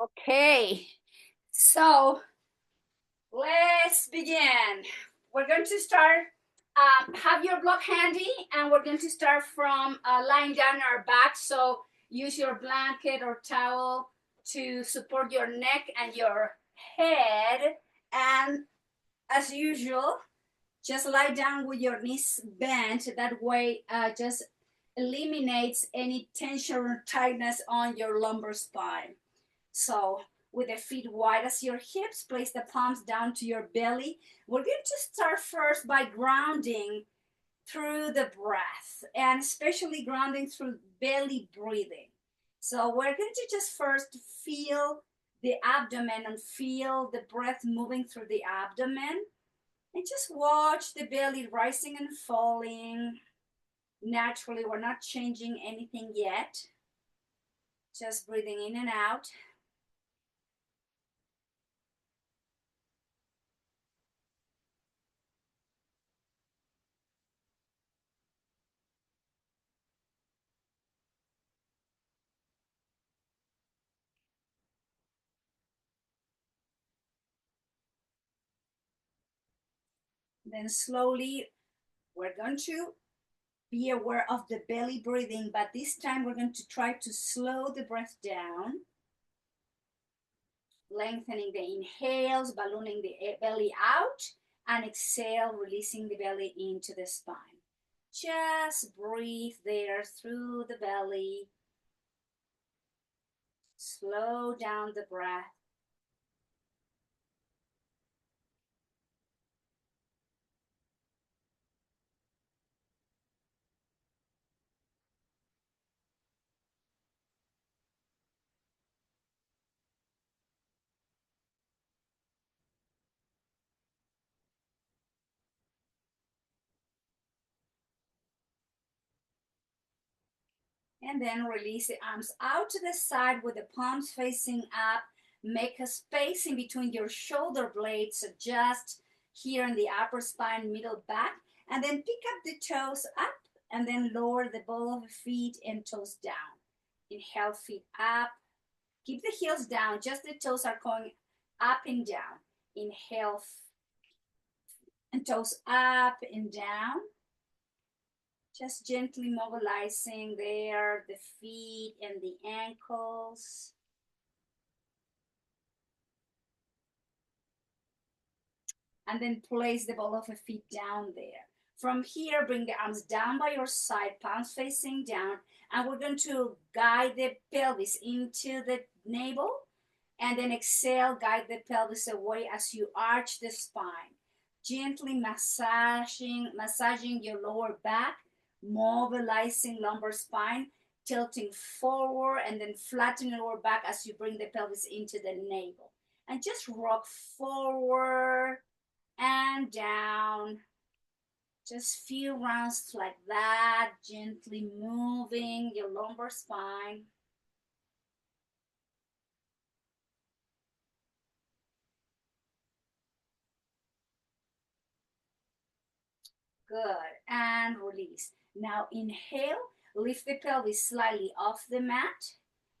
Okay, so let's begin. We're going to start. Have your block handy, and we're going to start from lying down on our back. So use your blanket or towel to support your neck and your head. And as usual, just lie down with your knees bent. That way, just eliminates any tension or tightness on your lumbar spine. So with the feet wide as your hips, place the palms down to your belly. We're going to start first by grounding through the breath and especially grounding through belly breathing. So we're going to just first feel the abdomen and feel the breath moving through the abdomen and just watch the belly rising and falling naturally. We're not changing anything yet, just breathing in and out. Then slowly we're going to be aware of the belly breathing, but this time we're going to try to slow the breath down, lengthening the inhales, ballooning the belly out, and exhale, releasing the belly into the spine. Just breathe there through the belly. Slow down the breath. And then release the arms out to the side with the palms facing up. Make a space in between your shoulder blades, just here in the upper spine, middle back. And then pick up the toes up and then lower the ball of the feet and toes down. Inhale, feet up. Keep the heels down, just the toes are going up and down. Inhale, and toes up and down. Just gently mobilizing there the feet and the ankles. And then place the ball of the feet down there. From here, bring the arms down by your side, palms facing down, and we're going to guide the pelvis into the navel, and then exhale, guide the pelvis away as you arch the spine. Gently massaging your lower back, mobilizing lumbar spine, tilting forward, and then flattening the lower back as you bring the pelvis into the navel. And just rock forward and down. Just few rounds like that, gently moving your lumbar spine. Good. And release. Now inhale, lift the pelvis slightly off the mat,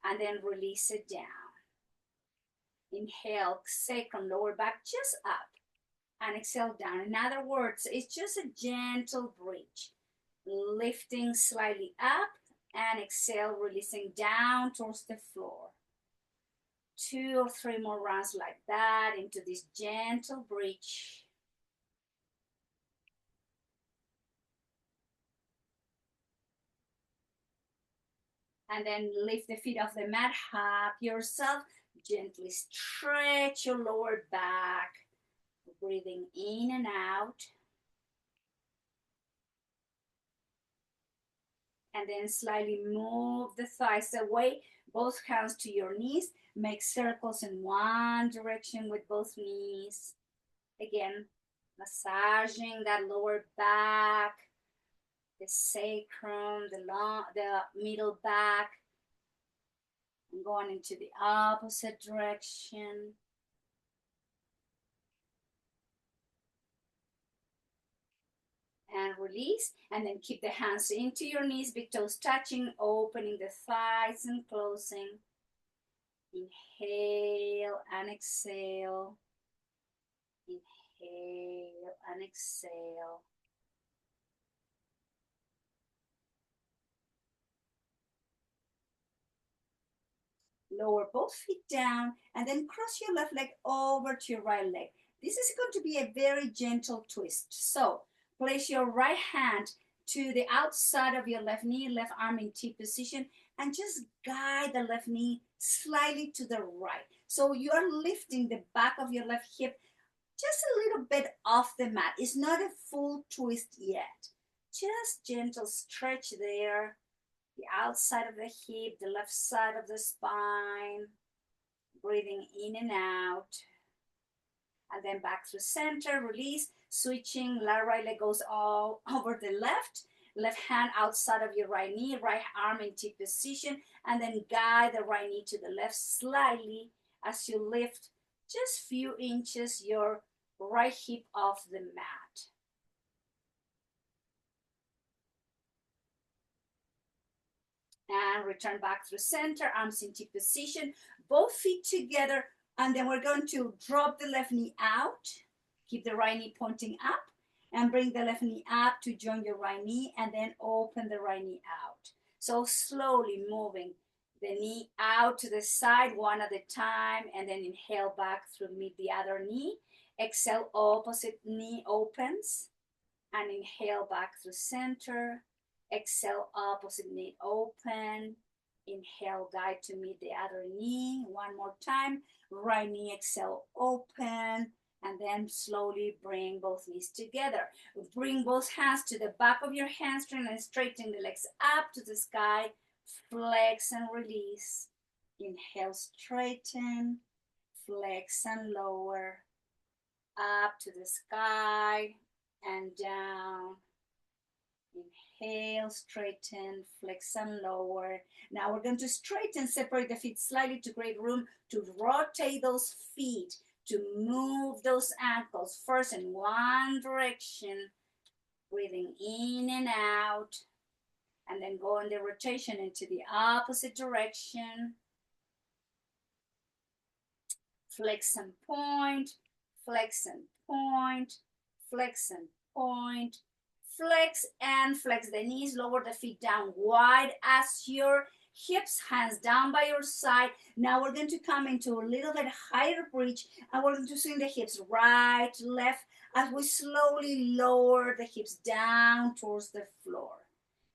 and then release it down. Inhale, sacrum, lower back just up, and exhale down. In other words, it's just a gentle bridge. Lifting slightly up, and exhale, releasing down towards the floor. 2 or 3 more rounds like that into this gentle bridge. And then lift the feet off the mat, hop yourself, gently stretch your lower back, breathing in and out. And then slightly move the thighs away, both hands to your knees. Make circles in one direction with both knees. Again, massaging that lower back, the sacrum, the middle back, and going into the opposite direction. And release, and then keep the hands into your knees, big toes touching, opening the thighs and closing. Inhale and exhale. Inhale and exhale. Lower both feet down and then cross your left leg over to your right leg. This is going to be a very gentle twist. So place your right hand to the outside of your left knee, left arm in T position, and just guide the left knee slightly to the right. So you are lifting the back of your left hip just a little bit off the mat. It's not a full twist yet. Just gentle stretch there. The outside of the hip, the left side of the spine. Breathing in and out. And then back through center, release, switching, right leg goes all over the left. Left hand outside of your right knee, right arm in T position, and then guide the right knee to the left slightly as you lift just few inches your right hip off the mat. And return back through center, arms in T position, both feet together, and then we're going to drop the left knee out, keep the right knee pointing up, and bring the left knee up to join your right knee, and then open the right knee out. So slowly moving the knee out to the side one at a time, and then inhale back through meet the other knee. Exhale, opposite knee opens, and inhale back through center. Exhale, opposite knee open. Inhale, guide to meet the other knee. One more time. Right knee, exhale, open. And then slowly bring both knees together. Bring both hands to the back of your hamstring and straighten the legs up to the sky. Flex and release. Inhale, straighten. Flex and lower. Up to the sky and down. Inhale, straighten, flex and lower. Now we're going to straighten, separate the feet slightly to create room to rotate those feet, to move those ankles first in one direction, breathing in and out, and then go in the rotation into the opposite direction. Flex and point, flex and point, flex and point. Flex and flex the knees, lower the feet down wide as your hips, hands down by your side. Now we're going to come into a little bit higher bridge, and we're going to swing the hips right, left, as we slowly lower the hips down towards the floor.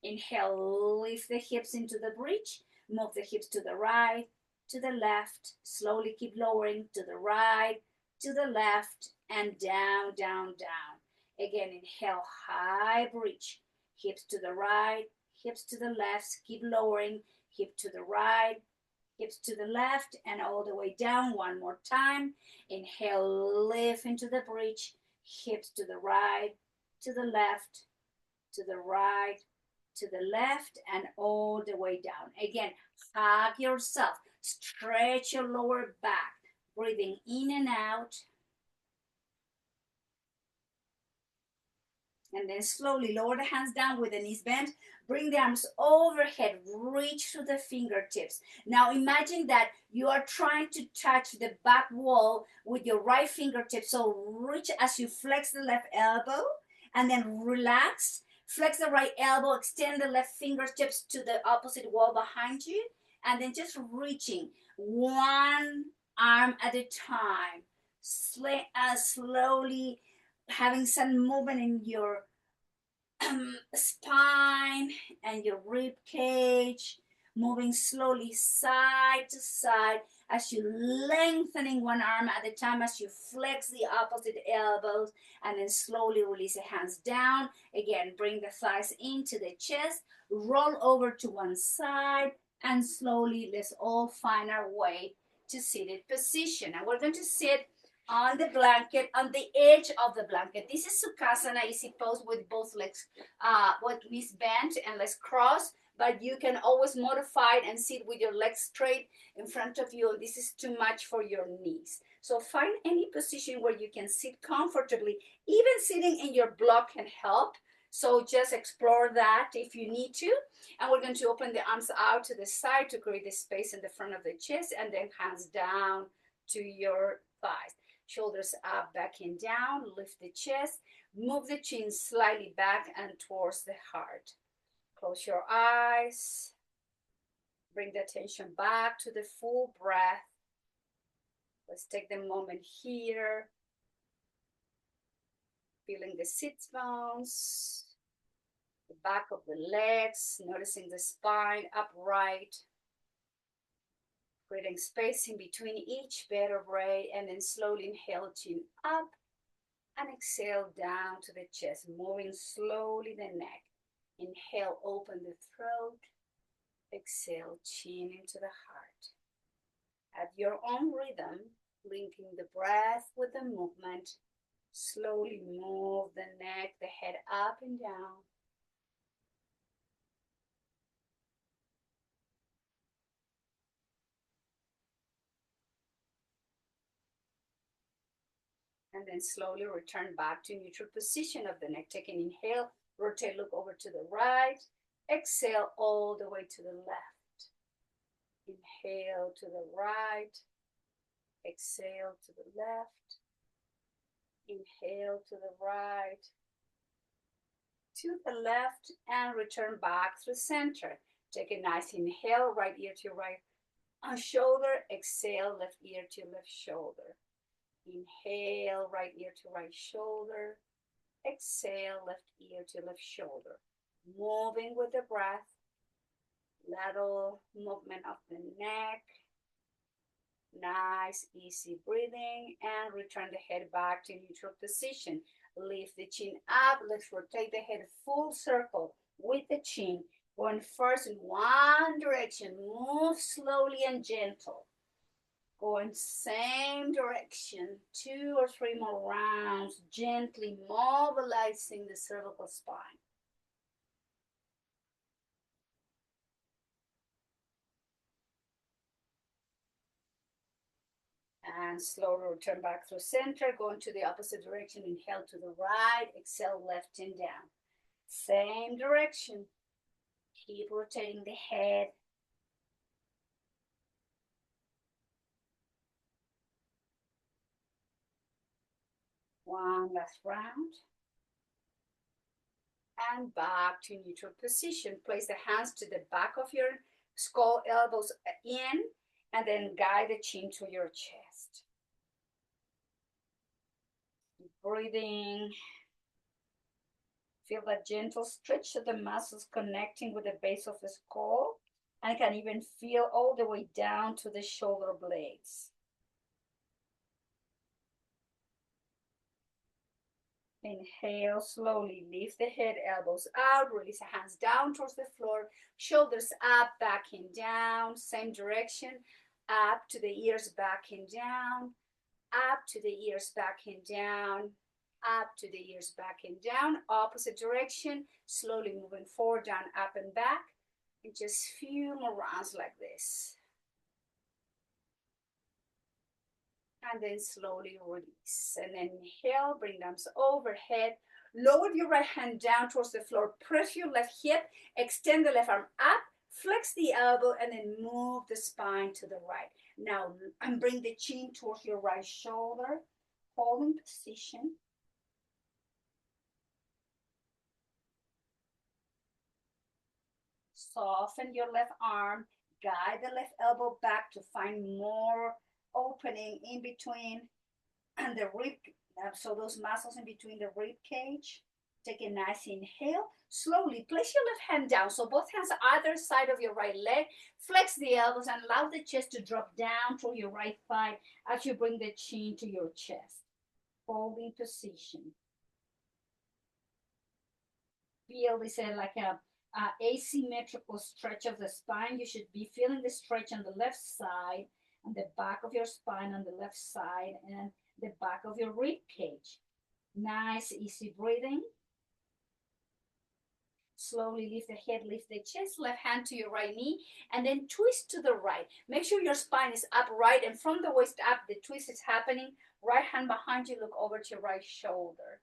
Inhale, lift the hips into the bridge, move the hips to the right, to the left, slowly keep lowering to the right, to the left, and down, down, down. Again, inhale, high bridge, hips to the right, hips to the left, keep lowering, hip to the right, hips to the left, and all the way down. One more time. Inhale, lift into the bridge, hips to the right, to the left, to the right, to the left, and all the way down. Again, hug yourself, stretch your lower back, breathing in and out. And then slowly lower the hands down with the knees bent. Bring the arms overhead. Reach to the fingertips. Now imagine that you are trying to touch the back wall with your right fingertips. So reach as you flex the left elbow and then relax. Flex the right elbow. Extend the left fingertips to the opposite wall behind you. And then just reaching one arm at a time. Slowly having some movement in your spine and your rib cage, moving slowly side to side as you lengthening one arm at a time as you flex the opposite elbows, and then slowly release the hands down. Again, bring the thighs into the chest, roll over to one side, and slowly let's all find our way to seated position. And we're going to sit on the blanket, on the edge of the blanket. This is Sukhasana, easy pose with both legs, with knees bent and legs crossed, but you can always modify it and sit with your legs straight in front of you. This is too much for your knees. So find any position where you can sit comfortably. Even sitting in your block can help. So just explore that if you need to. And we're going to open the arms out to the side to create the space in the front of the chest, and then hands down to your thighs. Shoulders up, back and down. Lift the chest. Move the chin slightly back and towards the heart. Close your eyes. Bring the attention back to the full breath. Let's take the moment here. Feeling the sit bones, the back of the legs, noticing the spine upright. Creating space in between each vertebrae, and then slowly inhale, chin up, and exhale down to the chest, moving slowly the neck. Inhale, open the throat. Exhale, chin into the heart. At your own rhythm, linking the breath with the movement, slowly move the neck, the head up and down. And then slowly return back to neutral position of the neck. Take an inhale, rotate, look over to the right. Exhale all the way to the left. Inhale to the right. Exhale to the left. Inhale to the right. To the left, and return back through center. Take a nice inhale, right ear to right shoulder. Exhale, left ear to left shoulder. Inhale, right ear to right shoulder. Exhale, left ear to left shoulder. Moving with the breath. Lateral movement of the neck. Nice, easy breathing. And return the head back to neutral position. Lift the chin up. Let's rotate the head full circle with the chin. Going first in one direction. Move slowly and gentle. Going same direction, 2 or 3 more rounds, gently mobilizing the cervical spine. And slowly return back through center, going to the opposite direction. Inhale to the right, exhale left and down. Same direction. Keep rotating the head. One last round. And back to neutral position. Place the hands to the back of your skull, elbows in, and then guide the chin to your chest. Breathing. Feel that gentle stretch of the muscles connecting with the base of the skull. And I can even feel all the way down to the shoulder blades. Inhale, slowly lift the head, elbows out, release the hands down towards the floor, shoulders up, back and down, same direction, up to the ears, back and down, up to the ears, back and down, up to the ears, back and down, opposite direction, slowly moving forward, down, up and back, and just few more rounds like this. And then slowly release. And then inhale, bring the arms overhead. Lower your right hand down towards the floor. Press your left hip. Extend the left arm up. Flex the elbow and then move the spine to the right. Now, and bring the chin towards your right shoulder. Holding position. Soften your left arm. Guide the left elbow back to find more opening in between and the rib, so those muscles in between the rib cage. Take a nice inhale. Slowly place your left hand down, so both hands either side of your right leg. Flex the elbows and allow the chest to drop down to your right thigh as you bring the chin to your chest. Holding position. Feel this like a asymmetrical stretch of the spine. You should be feeling the stretch on the left side, on the back of your spine on the left side, and the back of your rib cage. Nice, easy breathing. Slowly lift the head, lift the chest, left hand to your right knee, and then twist to the right. Make sure your spine is upright, and from the waist up, the twist is happening. Right hand behind you, look over to your right shoulder.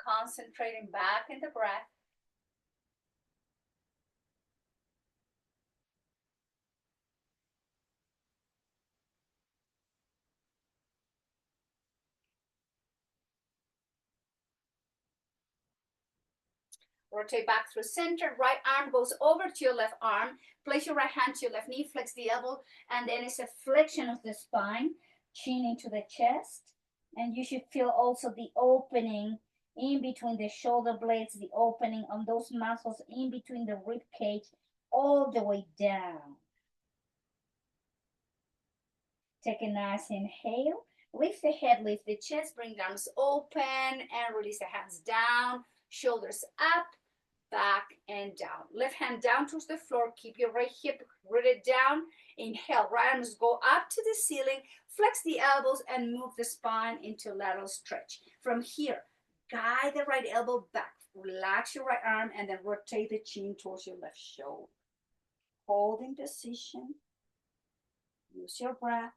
Concentrating back in the breath. Rotate back through center. Right arm goes over to your left arm. Place your right hand to your left knee. Flex the elbow. And then it's a flexion of the spine. Chin into the chest. And you should feel also the opening in between the shoulder blades, the opening on those muscles in between the rib cage, all the way down. Take a nice inhale. Lift the head, lift the chest, bring the arms open, and release the hands down, shoulders up, back and down. Left hand down towards the floor. Keep your right hip rooted down. Inhale, right arms go up to the ceiling. Flex the elbows and move the spine into lateral stretch. From here, guide the right elbow back. Relax your right arm and then rotate the chin towards your left shoulder. Holding position. Use your breath.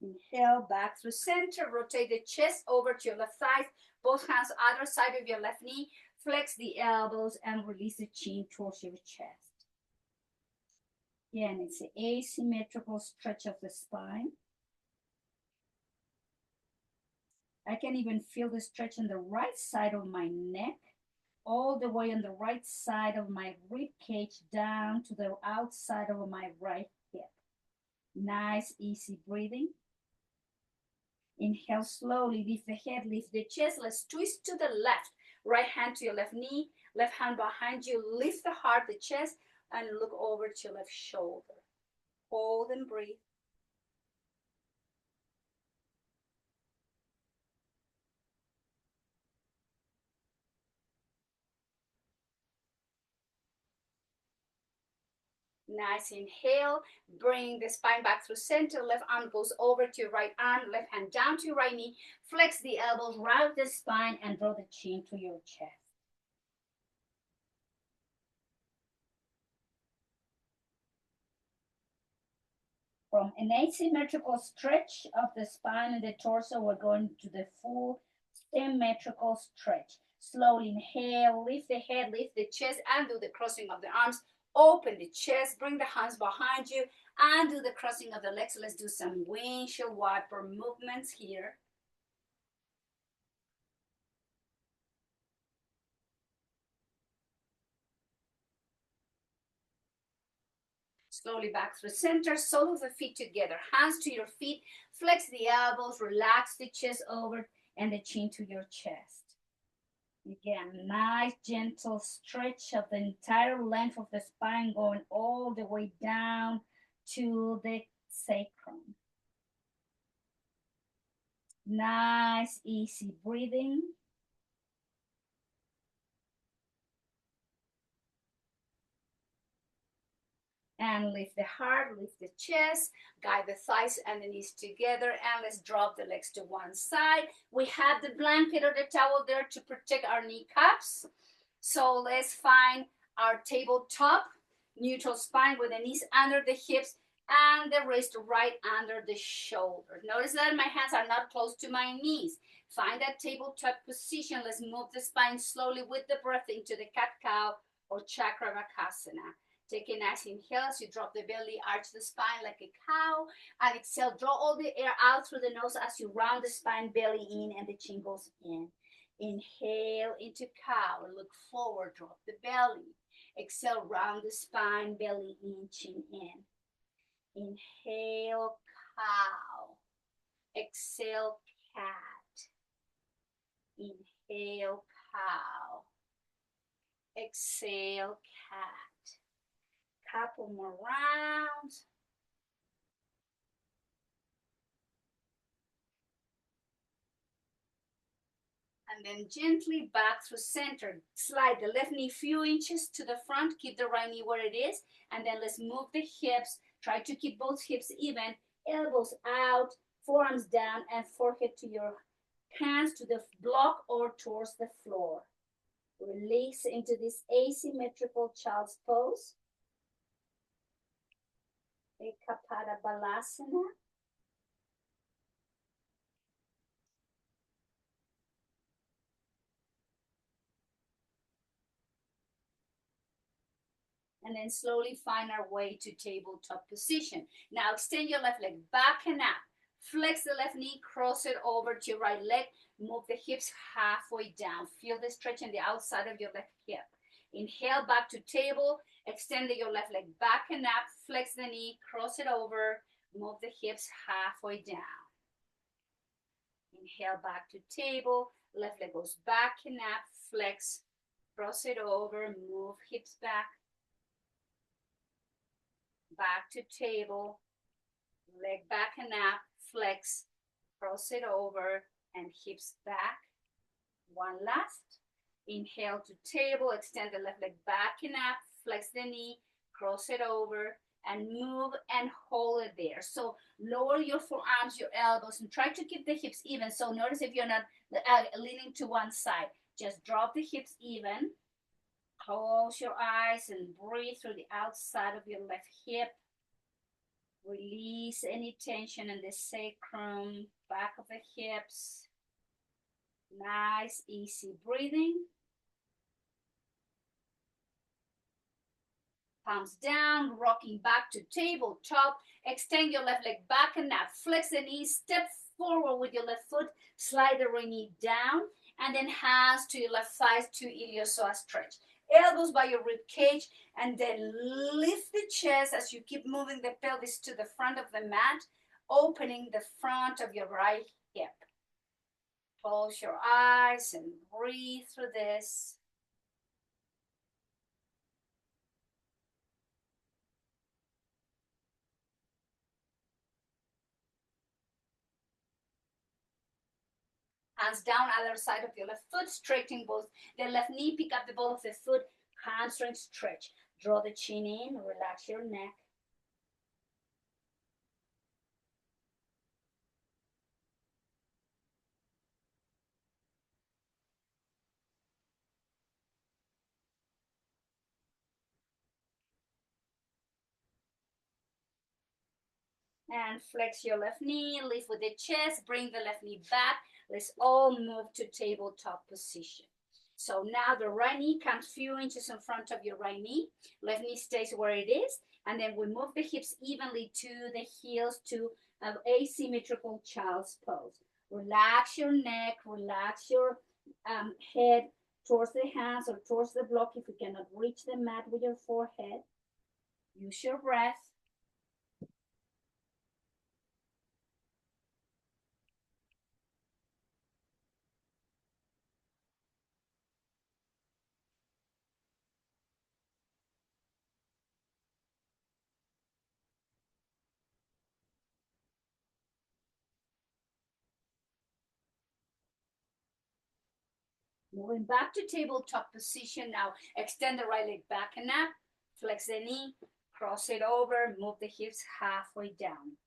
Inhale, back through center. Rotate the chest over to your left thigh. Both hands either side of your left knee. Flex the elbows and release the chin towards your chest. Again, it's an asymmetrical stretch of the spine. I can even feel the stretch on the right side of my neck, all the way on the right side of my rib cage down to the outside of my right hip. Nice, easy breathing. Inhale slowly, lift the head, lift the chest. Let's twist to the left. Right hand to your left knee, left hand behind you. Lift the heart, the chest, and look over to your left shoulder. Hold and breathe. Nice inhale. Bring the spine back through center. Left arm goes over to your right arm. Left hand down to your right knee. Flex the elbows, round the spine, and draw the chin to your chest. From an asymmetrical stretch of the spine and the torso, we're going to the full symmetrical stretch. Slowly inhale, lift the head, lift the chest, and do the crossing of the arms. Open the chest, bring the hands behind you, and do the crossing of the legs. Let's do some windshield wiper movements here. Slowly back through center, sole of the feet together, hands to your feet, flex the elbows, relax the chest over and the chin to your chest. Again, nice gentle stretch of the entire length of the spine going all the way down to the sacrum. Nice, easy breathing. And lift the heart, lift the chest, guide the thighs and the knees together, and let's drop the legs to one side. We have the blanket or the towel there to protect our kneecaps. So let's find our tabletop, neutral spine with the knees under the hips and the wrist right under the shoulder. Notice that my hands are not close to my knees. Find that tabletop position. Let's move the spine slowly with the breath into the cat-cow or Chakravarkasana. Take a nice inhale as you drop the belly, arch the spine like a cow, and exhale, draw all the air out through the nose as you round the spine, belly in, and the chin goes in. Inhale into cow, look forward, drop the belly. Exhale, round the spine, belly in, chin in. Inhale, cow. Exhale, cat. Inhale, cow. Exhale, cat. Couple more rounds. And then gently back through center. Slide the left knee few inches to the front. Keep the right knee where it is. And then let's move the hips. Try to keep both hips even. Elbows out, forearms down, and forehead to your hands to the block or towards the floor. Release into this asymmetrical child's pose. Ekapada Balasana. And then slowly find our way to tabletop position. Now extend your left leg back and up. Flex the left knee, cross it over to your right leg. Move the hips halfway down. Feel the stretch on the outside of your left hip. Inhale back to table. Extend your left leg back and up. Flex the knee, cross it over. Move the hips halfway down. Inhale back to table. Left leg goes back and up. Flex, cross it over. Move hips back. Back to table, leg back and up, flex, cross it over, and hips back. One last. Inhale to table, extend the left leg back and up, flex the knee, cross it over, and move and hold it there. So lower your forearms, your elbows, and try to keep the hips even. So notice if you're not leaning to one side, just drop the hips even. Close your eyes and breathe through the outside of your left hip. Release any tension in the sacrum, back of the hips. Nice, easy breathing. Palms down, rocking back to tabletop. Extend your left leg back and up. Flex the knees, step forward with your left foot. Slide the right knee down. And then hands to your left thighs to iliopsoas stretch. Elbows by your rib cage, and then lift the chest as you keep moving the pelvis to the front of the mat, opening the front of your right hip. Close your eyes and breathe through this. Hands down, other side of your left foot, straightening both the left knee, pick up the ball of the foot, hamstring stretch. Draw the chin in, relax your neck. And flex your left knee, lift with the chest, bring the left knee back. Let's all move to tabletop position. So now the right knee comes few inches in front of your right knee. Left knee stays where it is. And then we move the hips evenly to the heels to an asymmetrical child's pose. Relax your neck, relax your head towards the hands or towards the block if you cannot reach the mat with your forehead. Use your breath. Moving back to tabletop position now. Extend the right leg back and up. Flex the knee. Cross it over. Move the hips halfway down.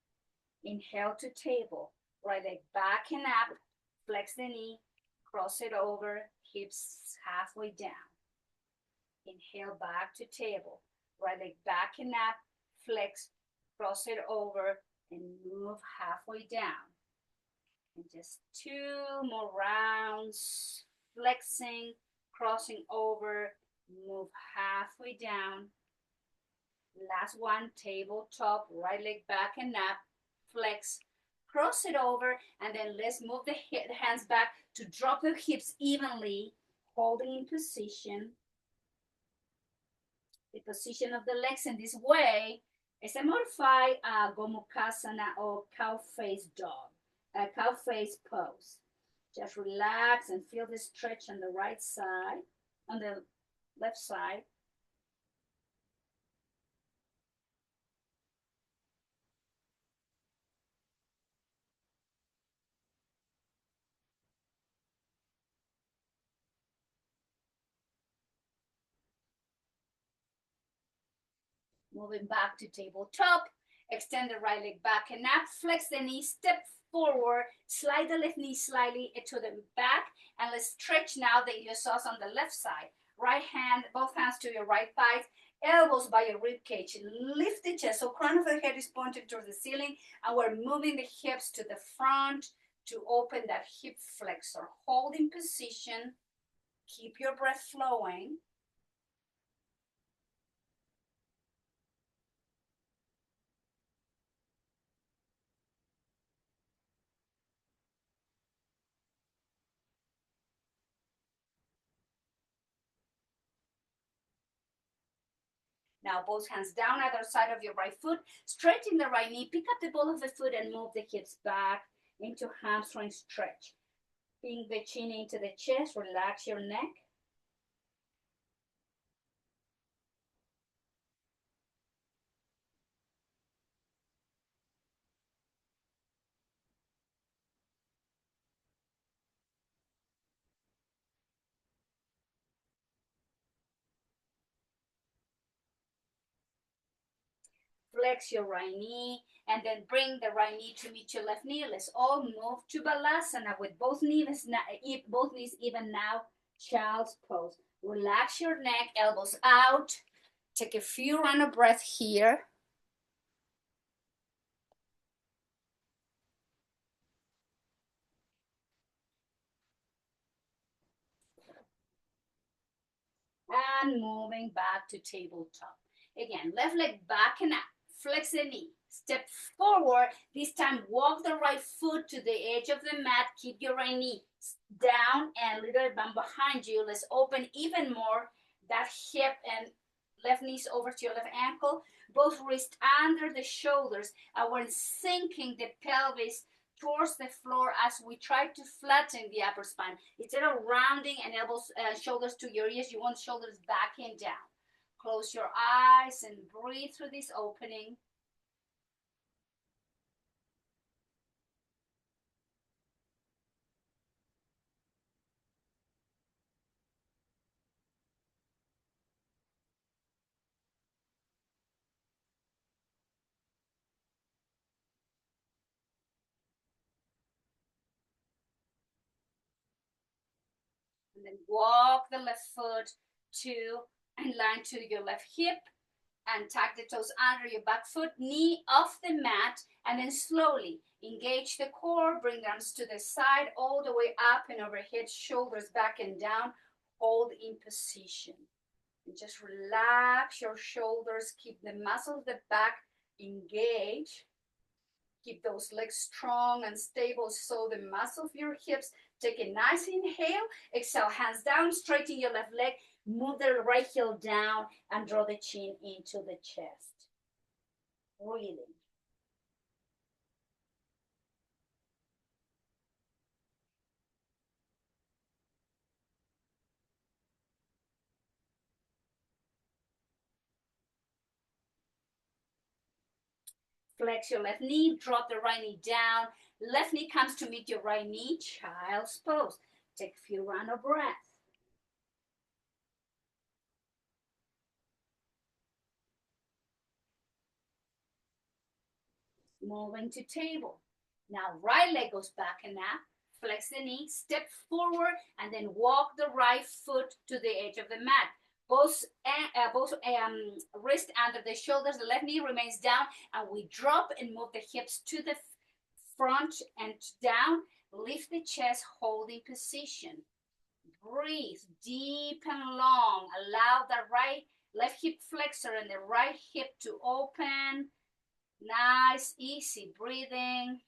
Inhale to table. Right leg back and up. Flex the knee. Cross it over. Hips halfway down. Inhale back to table. Right leg back and up. Flex. Cross it over. And move halfway down. And just 2 more rounds. Flexing, crossing over, move halfway down. Last one, tabletop, right leg back and up, flex, cross it over, and then let's move the hands back to drop the hips evenly, holding in position. The position of the legs in this way is a modified Gomukhasana or cow face dog, a cow face pose. Just relax and feel the stretch on the right side, on the left side. Moving back to tabletop. Extend the right leg back and up. Flex the knee, step forward, slide the left knee slightly to the back, and let's stretch now the iliopsoas on the left side. Right hand, both hands to your right thighs, elbows by your rib cage. Lift the chest, so crown of the head is pointed towards the ceiling, and we're moving the hips to the front to open that hip flexor. Hold in position, keep your breath flowing. Now both hands down either side of your right foot, straighten the right knee, pick up the ball of the foot and move the hips back into hamstring stretch. Bring the chin into the chest, relax your neck. Flex your right knee and then bring the right knee to meet your left knee. Let's all move to Balasana with both knees even now. Child's pose. Relax your neck, elbows out. Take a few rounds of breath here. And moving back to tabletop. Again, left leg back and up. Flex the knee. Step forward. This time, walk the right foot to the edge of the mat. Keep your right knee down and little bump behind you. Let's open even more that hip and left knees over to your left ankle. Both wrists under the shoulders. And we're sinking the pelvis towards the floor as we try to flatten the upper spine. Instead of rounding and elbows, shoulders to your ears, you want shoulders back and down. Close your eyes and breathe through this opening. And then walk the left foot to and line to your left hip and tuck the toes under your back foot, knee off the mat, and then slowly engage the core, bring the arms to the side, all the way up and overhead, shoulders back and down, hold in position. And just relax your shoulders, keep the muscles of the back engaged. Keep those legs strong and stable so the muscle of your hips. Take a nice inhale, exhale, hands down, straighten your left leg, move the right heel down and draw the chin into the chest. Breathing. Flex your left knee, drop the right knee down. Left knee comes to meet your right knee, child's pose. Take a few rounds of breath. Moving to table. Now right leg goes back and up. Flex the knee, step forward, and then walk the right foot to the edge of the mat. Both wrist under the shoulders, the left knee remains down, and we drop and move the hips to the front and down. Lift the chest, holding position. Breathe deep and long. Allow the left hip flexor and the right hip to open. Nice, easy breathing.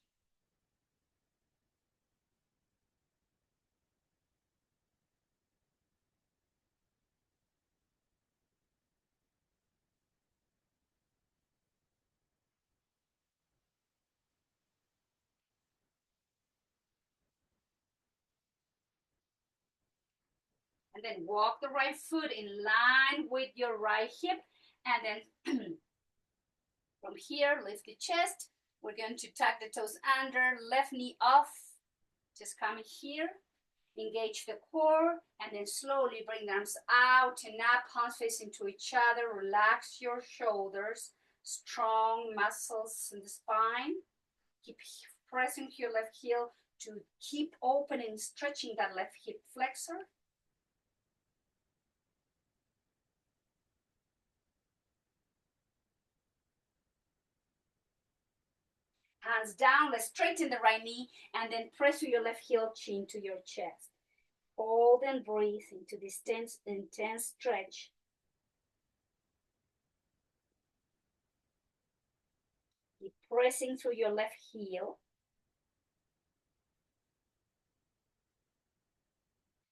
And then walk the right foot in line with your right hip. And then from here, lift the chest. We're going to tuck the toes under, left knee off. Just come here. Engage the core. And then slowly bring the arms out and up, palms facing to each other. Relax your shoulders. Strong muscles in the spine. Keep pressing your left heel to keep opening, stretching that left hip flexor. Hands down, let's straighten the right knee and then press with your left heel, chin to your chest. Hold and breathe into this intense stretch. Keep pressing through your left heel.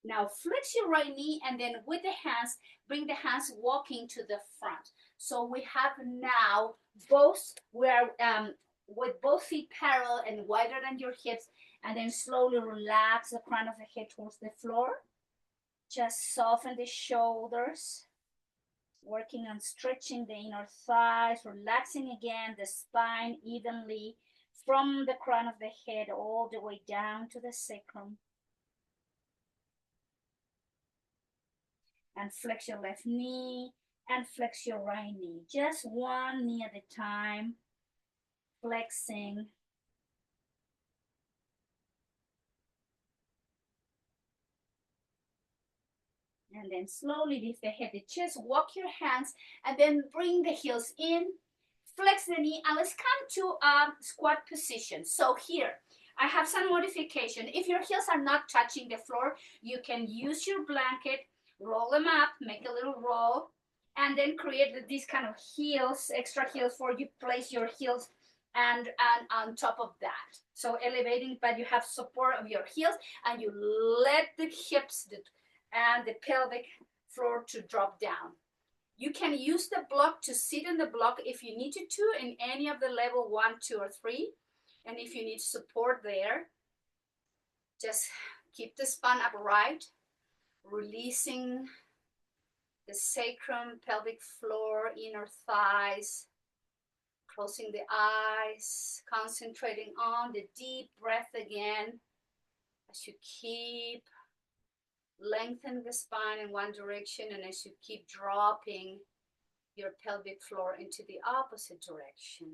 Now flex your right knee and then with the hands, bring the hands walking to the front. So we have now both, with both feet parallel and wider than your hips, and then slowly relax the crown of the head towards the floor. Just soften the shoulders, working on stretching the inner thighs, relaxing again the spine evenly from the crown of the head all the way down to the sacrum. And flex your left knee and flex your right knee. Just one knee at a time, flexing. And then slowly lift the head, the chest, walk your hands, and then bring the heels in, flex the knee, and let's come to squat position. So here, I have some modification. If your heels are not touching the floor, you can use your blanket, roll them up, make a little roll, and then create these kind of heels, extra heels for you. Place your heels and on top of that. So elevating, but you have support of your heels, and you let the hips and the pelvic floor to drop down. You can use the block to sit in the block if you need to in any of the level 1, 2, or 3. And if you need support there, just keep the spine upright, releasing the sacrum, pelvic floor, inner thighs, closing the eyes, concentrating on the deep breath again as you keep lengthening the spine in one direction, and as you keep dropping your pelvic floor into the opposite direction.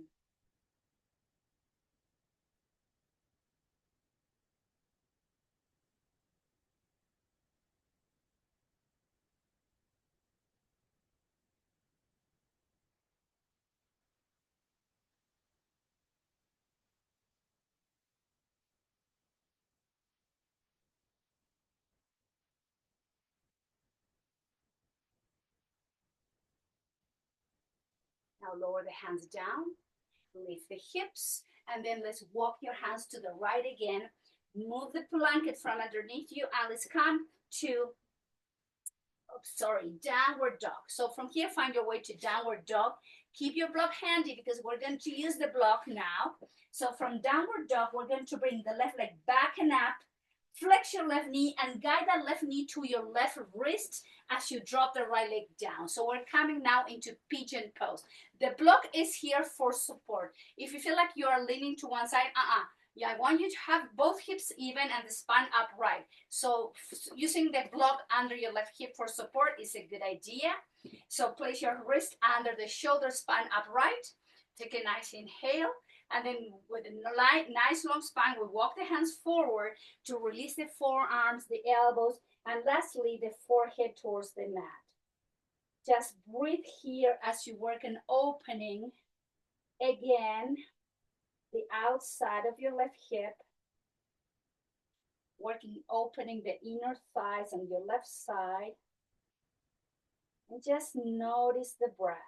Now lower the hands down, lift the hips, and then let's walk your hands to the right again. Move the blanket from underneath you, and let's come to, downward dog. So from here, find your way to downward dog. Keep your block handy because we're going to use the block now. So from downward dog, we're going to bring the left leg back and up, flex your left knee, and guide that left knee to your left wrist as you drop the right leg down. So we're coming now into pigeon pose. The block is here for support. If you feel like you are leaning to one side, yeah, I want you to have both hips even and the spine upright. So using the block under your left hip for support is a good idea. So place your wrist under the shoulder, spine upright. Take a nice inhale. And then with a nice long spine, we walk the hands forward to release the forearms, the elbows, and lastly, the forehead towards the mat. Just breathe here as you work on opening again the outside of your left hip, opening the inner thighs on your left side, and just notice the breath.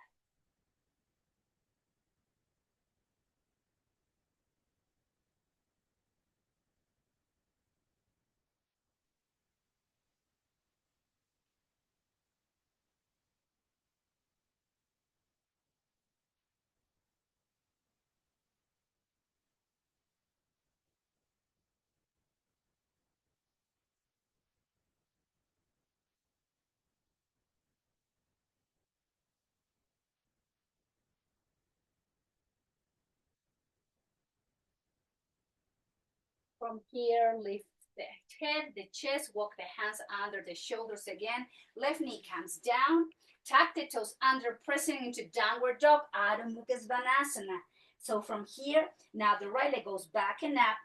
From here, lift the head, the chest, walk the hands under the shoulders again. Left knee comes down, tuck the toes under, pressing into downward dog, Adho Mukha Svanasana. So from here, now the right leg goes back and up.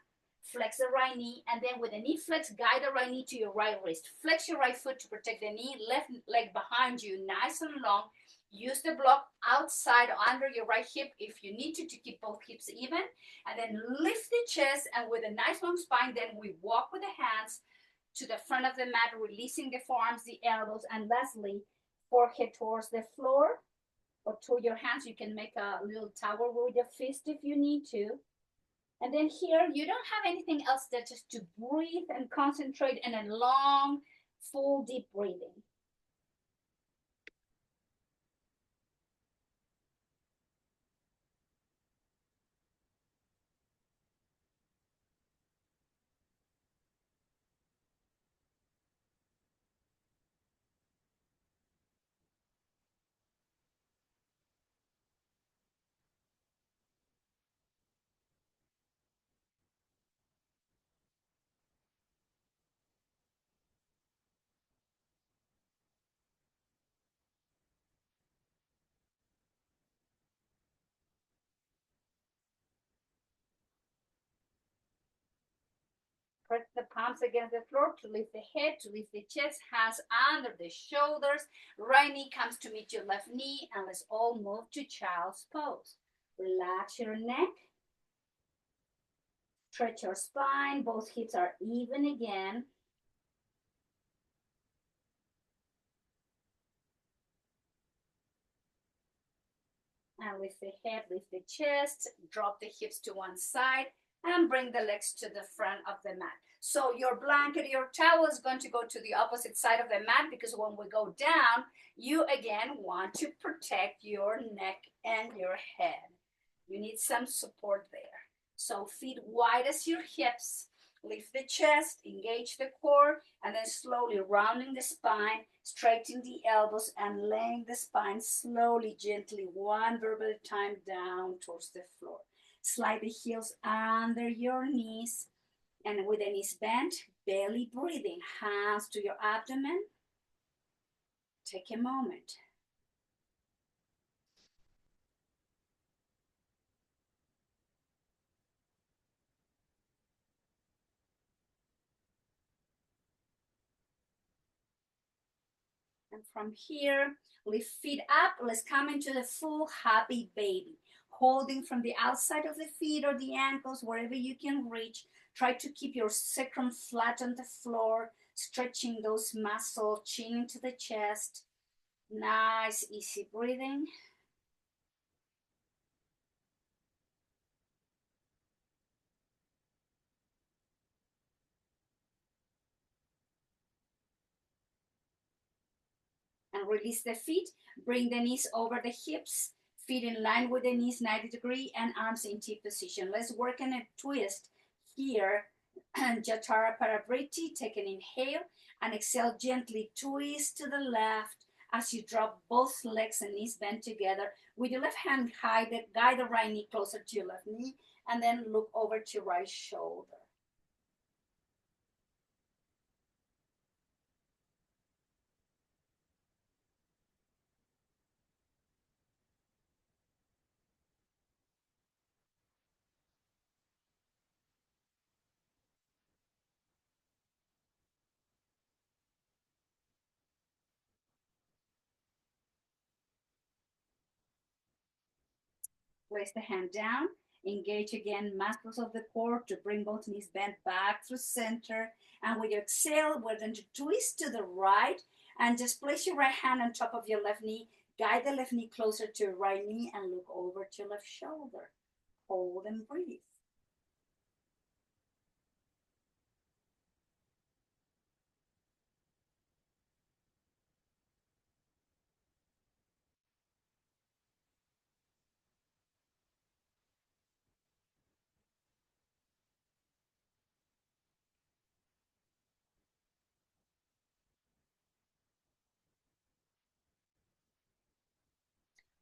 Flex the right knee, and then with the knee flex, guide the right knee to your right wrist. Flex your right foot to protect the knee, left leg behind you, nice and long. Use the block outside under your right hip if you need to keep both hips even. And then lift the chest, and with a nice long spine, then we walk with the hands to the front of the mat, releasing the forearms, the elbows, and lastly, forehead towards the floor or to your hands. You can make a little tower with your fist if you need to. And then here, you don't have anything else than just to breathe and concentrate in a long, full, deep breathing. Press the palms against the floor to lift the head, to lift the chest, hands under the shoulders. Right knee comes to meet your left knee, and let's all move to child's pose. Relax your neck. Stretch your spine. Both hips are even again. And lift the head, lift the chest, drop the hips to one side, and bring the legs to the front of the mat. So your blanket, your towel is going to go to the opposite side of the mat, because when we go down, you again want to protect your neck and your head. You need some support there. So feet wide as your hips. Lift the chest, engage the core, and then slowly rounding the spine, straightening the elbows, and laying the spine slowly, gently, one vertebra at a time down towards the floor. Slide the heels under your knees, and with the knees bent, belly breathing, hands to your abdomen. Take a moment. And from here, lift feet up. Let's come into the full happy baby. Holding from the outside of the feet or the ankles, wherever you can reach. Try to keep your sacrum flat on the floor, stretching those muscles, chin into the chest. Nice, easy breathing. And release the feet. Bring the knees over the hips. Feet in line with the knees, 90 degree, and arms in T position. Let's work on a twist here. Jatara Paravriti. Take an inhale and exhale, gently twist to the left as you drop both legs and knees bent together. With your left hand, guide the right knee closer to your left knee, and then look over to your right shoulder. Place the hand down. Engage again muscles of the core to bring both knees bent back through center. And with your exhale, we're going to twist to the right and just place your right hand on top of your left knee. Guide the left knee closer to your right knee and look over to your left shoulder. Hold and breathe.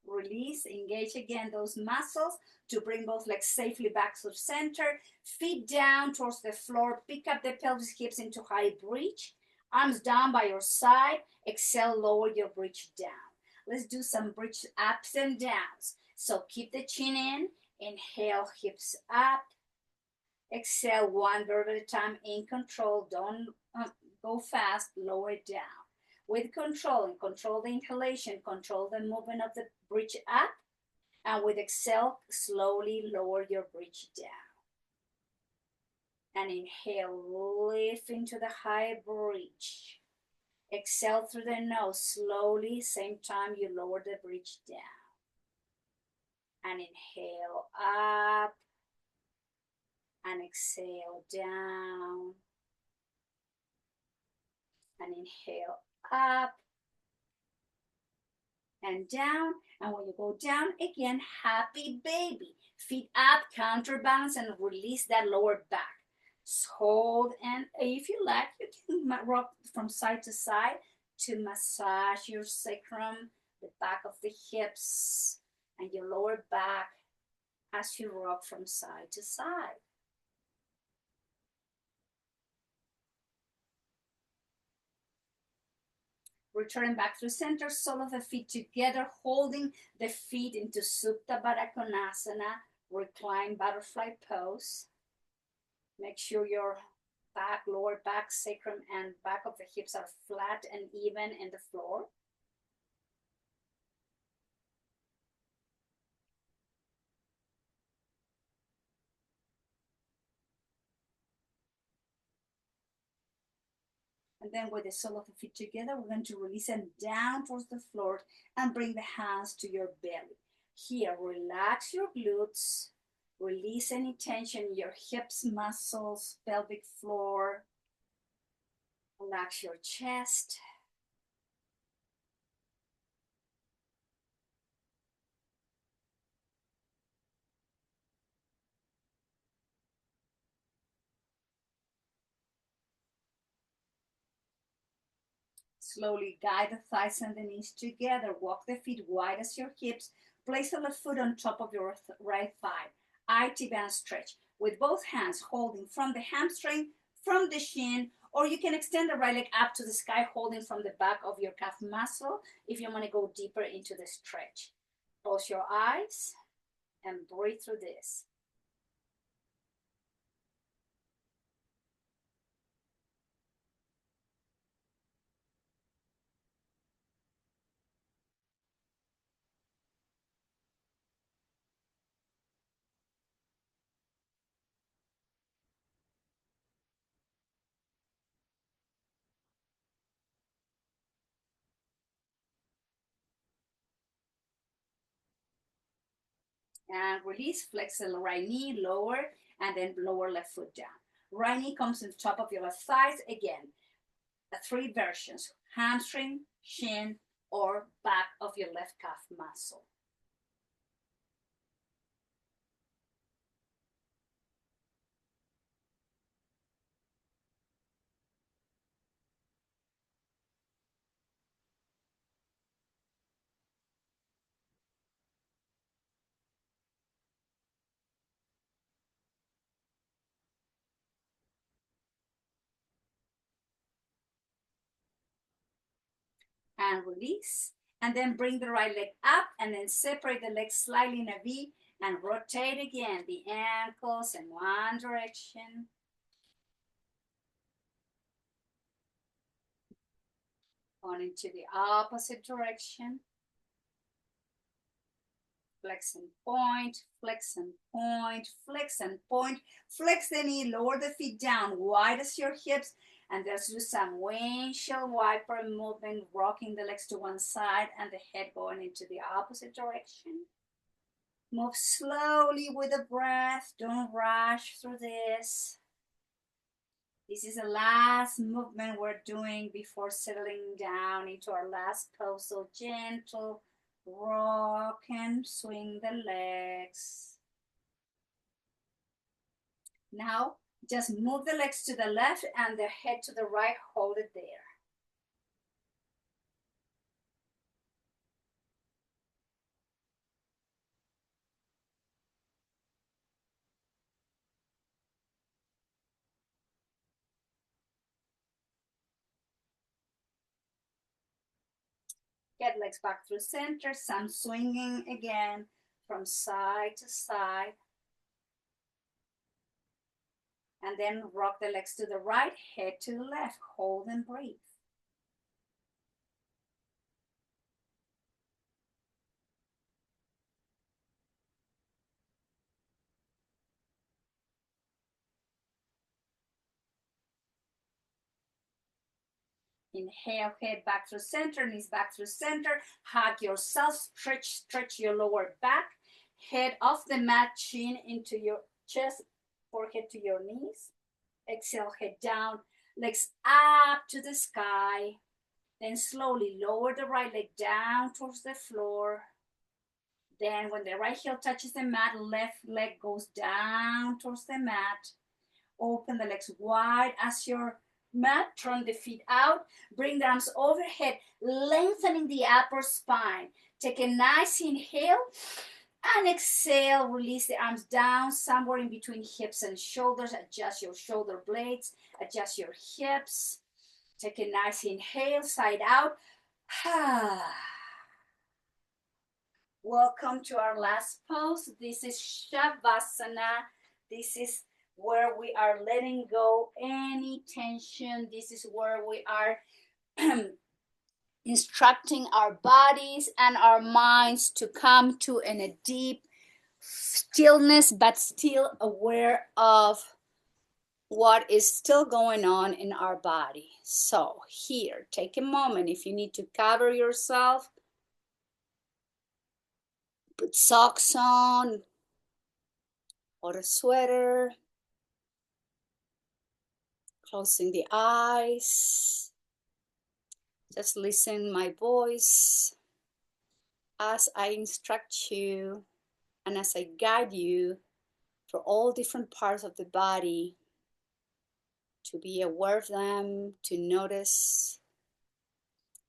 Release, engage again those muscles to bring both legs safely back to center. Feet down towards the floor. Pick up the pelvis, hips into high bridge. Arms down by your side. Exhale, lower your bridge down. Let's do some bridge ups and downs. So keep the chin in Inhale, hips up. Exhale, one verb at a time in control. Don't go fast, lower it down. With control, and control the inhalation, control the movement of the bridge up. And with exhale, slowly lower your bridge down. And inhale, lift into the high bridge. Exhale through the nose, slowly, same time you lower the bridge down. And inhale up. And exhale down. And inhale up and down. And when you go down again, happy baby. Feet up, counterbalance, and release that lower back. So hold, and if you like, you can rock from side to side to massage your sacrum, the back of the hips, and your lower back as you rock from side to side. Return back to center, sole of the feet together, holding the feet into Supta Baddha Konasana, recline butterfly pose. Make sure your back, lower back, sacrum, and back of the hips are flat and even in the floor. And then with the sole of the feet together, we're going to release them down towards the floor and bring the hands to your belly. Here, relax your glutes. Release any tension in your hips, muscles, pelvic floor. Relax your chest. Slowly guide the thighs and the knees together. Walk the feet wide as your hips. Place the left foot on top of your right thigh. IT band stretch with both hands holding from the hamstring, from the shin, or you can extend the right leg up to the sky, holding from the back of your calf muscle if you want to go deeper into the stretch. Close your eyes and breathe through this. And release, flex the right knee, lower, and then lower left foot down. Right knee comes on top of your left thighs. Again, three versions: hamstring, shin, or back of your left calf muscle. And release. And then bring the right leg up and then separate the legs slightly in a V and rotate again the ankles in one direction. On into the opposite direction. Flex and point, flex and point, flex and point. Flex the knee, lower the feet down, wide as your hips, and let's do some windshield wiper movement, rocking the legs to one side and the head going into the opposite direction. Move slowly with the breath. Don't rush through this. This is the last movement we're doing before settling down into our last pose. So gentle rock and swing the legs. Now, just move the legs to the left and the head to the right. Hold it there. Get legs back through center, some swinging again. from side to side. And then rock the legs to the right, head to the left. Hold and breathe. Inhale, head back through center, knees back through center. Hug yourself, stretch your lower back. Head off the mat, chin into your chest, forehead to your knees. Exhale, head down, legs up to the sky. Then slowly lower the right leg down towards the floor. Then when the right heel touches the mat, left leg goes down towards the mat. Open the legs wide as your mat. Turn the feet out. Bring the arms overhead, lengthening the upper spine. Take a nice inhale and exhale. Release the arms down somewhere in between hips and shoulders. Adjust your shoulder blades. Adjust your hips. Take a nice inhale, side out. Welcome to our last pose. This is Shavasana. This is where we are letting go any tension. This is where we are instructing our bodies and our minds to come to a deep stillness, but still aware of what is still going on in our body. So here, take a moment. If you need to cover yourself, put socks on or a sweater, closing the eyes. Just listen my voice as I instruct you and as I guide you for all different parts of the body, to be aware of them, to notice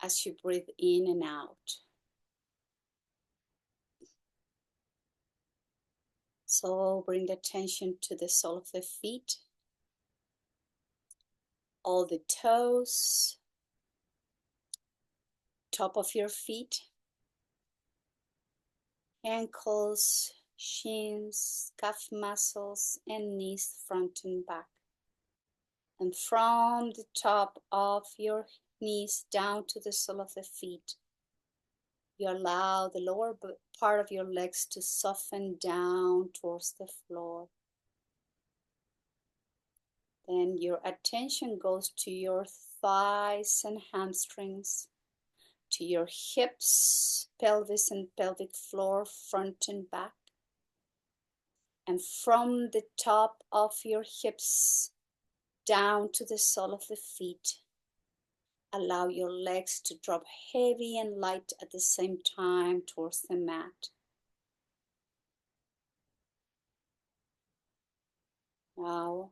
as you breathe in and out. So bring the attention to the sole of the feet, all the toes, top of your feet, ankles, shins, calf muscles, and knees, front and back. And from the top of your knees down to the sole of the feet, you allow the lower part of your legs to soften down towards the floor. Then your attention goes to your thighs and hamstrings, to your hips, pelvis and pelvic floor, front and back. And from the top of your hips down to the sole of the feet, allow your legs to drop heavy and light at the same time towards the mat. Now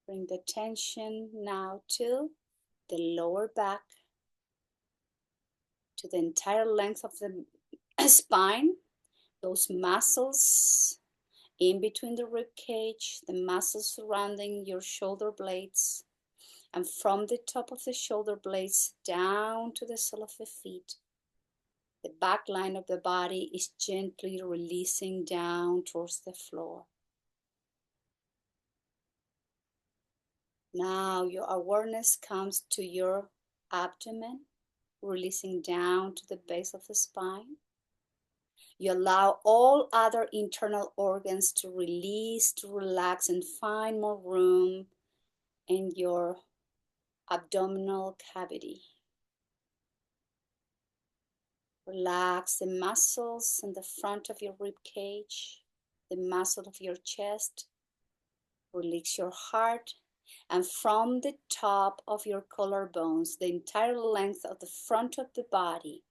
bring the attention now to the lower back, to the entire length of the spine, those muscles in between the rib cage, the muscles surrounding your shoulder blades, and from the top of the shoulder blades down to the sole of the feet. The back line of the body is gently releasing down towards the floor. Now your awareness comes to your abdomen, releasing down to the base of the spine. You allow all other internal organs to release, to relax, and find more room in your abdominal cavity. Relax the muscles in the front of your rib cage, the muscle of your chest. Release your heart. And from the top of your collarbones, the entire length of the front of the body,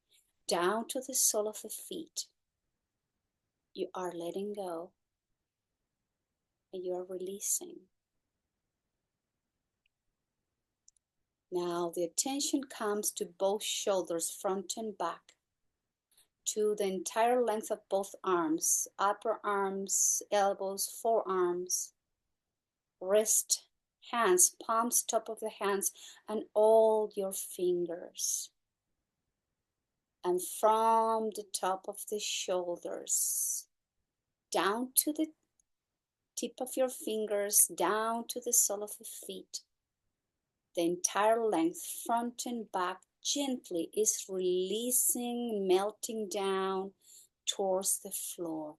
down to the sole of the feet, you are letting go and you are releasing. Now the attention comes to both shoulders, front and back, to the entire length of both arms, upper arms, elbows, forearms, wrist, hands, palms, top of the hands, and all your fingers. And from the top of the shoulders, down to the tip of your fingers, down to the sole of the feet. The entire length, front and back, gently is releasing, melting down towards the floor.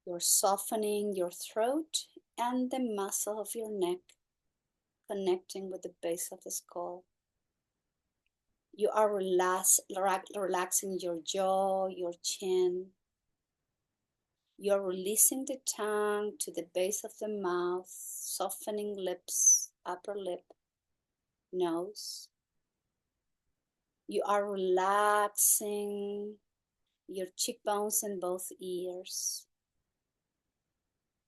You're softening your throat and the muscle of your neck, connecting with the base of the skull. You are relaxing your jaw, your chin. You're releasing the tongue to the base of the mouth, softening lips, upper lip, nose. You are relaxing your cheekbones and both ears.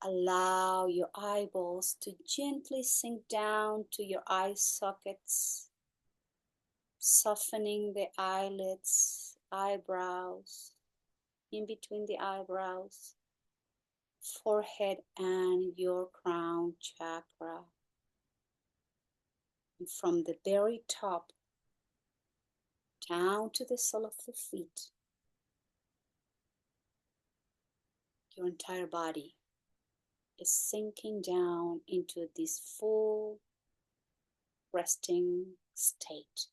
Allow your eyeballs to gently sink down to your eye sockets, softening the eyelids, eyebrows, in between the eyebrows, forehead, and your crown chakra. And from the very top down to the sole of the feet, your entire body is sinking down into this full resting state.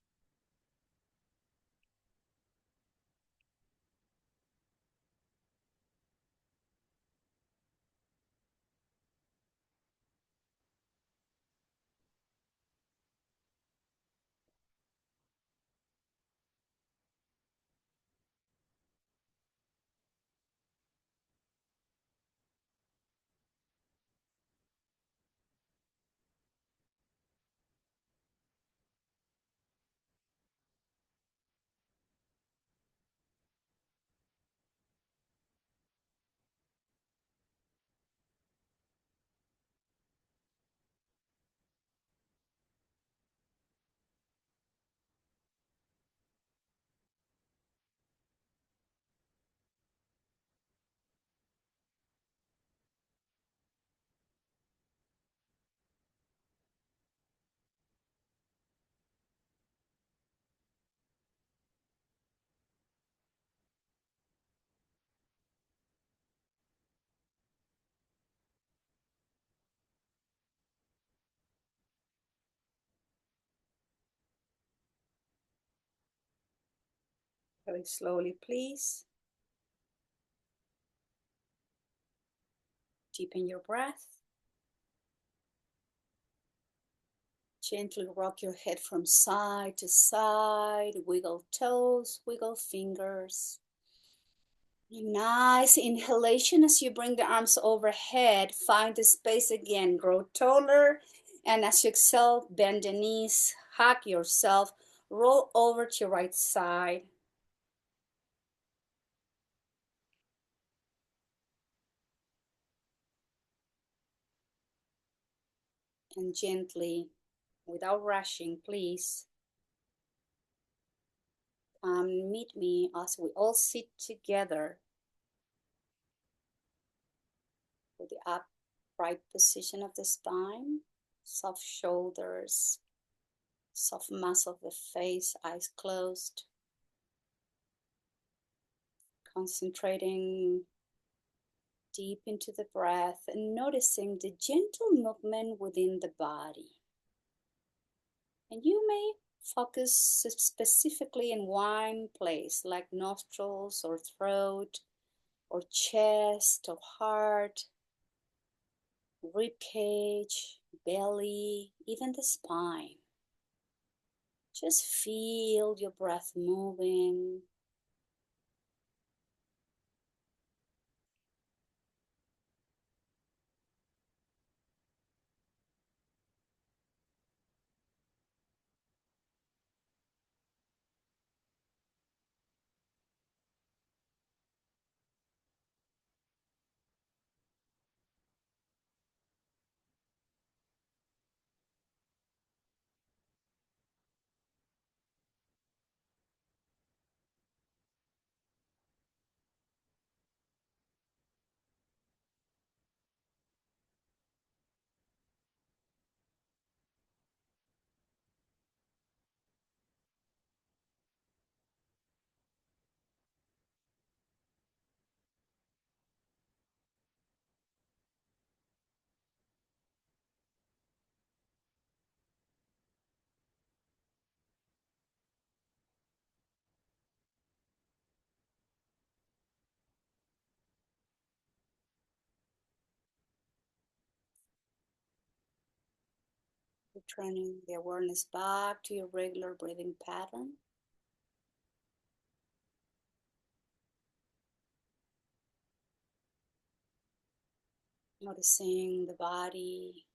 Very slowly, please. Deepen your breath. Gently rock your head from side to side. Wiggle toes, wiggle fingers. Nice inhalation as you bring the arms overhead. Find the space again. Grow taller. And as you exhale, bend the knees. Hug yourself. Roll over to your right side. And gently, without rushing, please, meet me as we all sit together with the upright position of the spine, soft shoulders, soft muscle of the face, eyes closed, concentrating deep into the breath and noticing the gentle movement within the body. And you may focus specifically in one place, like nostrils or throat or chest or heart, rib cage, belly, even the spine. Just feel your breath moving. Returning the awareness back to your regular breathing pattern. Noticing the body,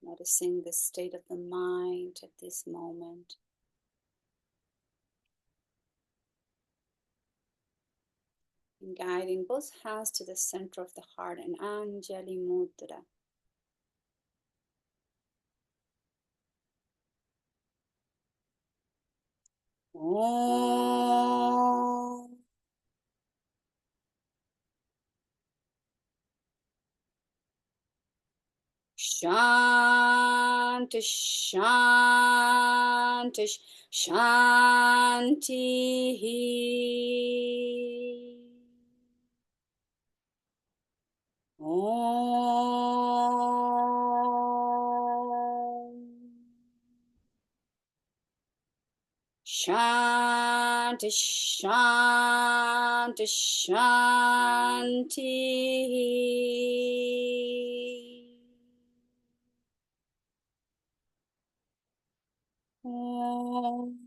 noticing the state of the mind at this moment. And guiding both hands to the center of the heart and Anjali Mudra. Om. Shanti, Shanti, Shanti. Om. Shanti, Shanti, Shanti. Om.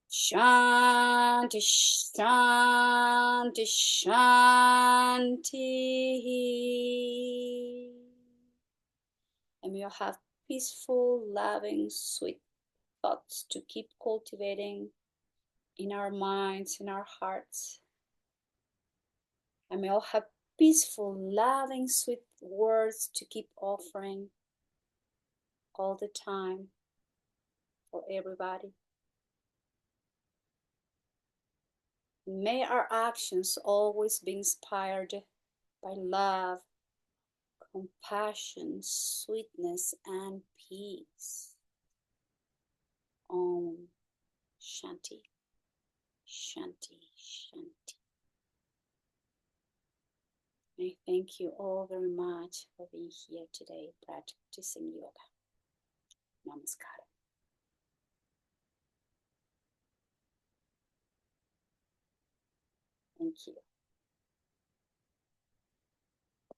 Shanti, Shanti, Shanti. And we'll have peaceful, loving, sweet thoughts to keep cultivating in our minds, in our hearts. And may all have peaceful, loving, sweet words to keep offering all the time for everybody. May our actions always be inspired by love, compassion, sweetness, and peace. Om Shanti, Shanti, Shanti. I thank you all very much for being here today practicing yoga. Namaskar. Thank you.